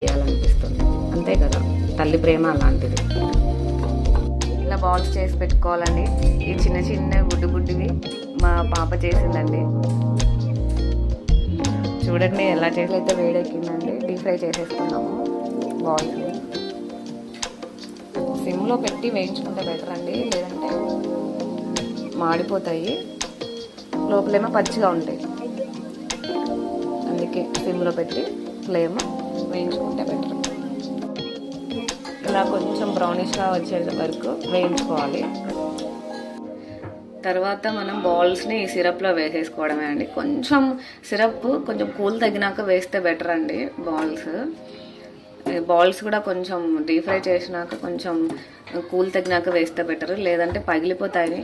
చేయాలనిపిస్తుంది. అంతే కదా, తల్లి ప్రేమ అలాంటిది. ఇలా బాల్స్ చేసి పెట్టుకోవాలండి. ఈ చిన్న చిన్న గుడ్డివి మా పాప చేసిందండి. చూడండి ఎలా చేసి అయితే వేడెక్కిందండి. డీప్ ఫ్రై చేసేసుకున్నాము బాల్స్. సిమ్లో పెట్టి వేయించుకుంటే బెటర్ అండి, లేదంటే మాడిపోతాయి, లోపలేమో పచ్చిగా ఉంటాయి. అందుకే సిమ్లో పెట్టి ఫ్లేమ్ వేయించుకుంటే బెటర్. ఇలా కొంచెం బ్రౌనిష్గా వచ్చే వరకు వేయించుకోవాలి. తర్వాత మనం బాల్స్ని ఈ సిరప్లో వేసేసుకోవడమే అండి. కొంచెం సిరప్ కొంచెం కూల్ తగ్గినాక వేస్తే బెటర్ అండి. బాల్స్ కూడా కొంచెం డీప్ ఫ్రై చేసినాక కొంచెం కూల్ తగ్గినాక వేస్తే బెటర్, లేదంటే పగిలిపోతాయి.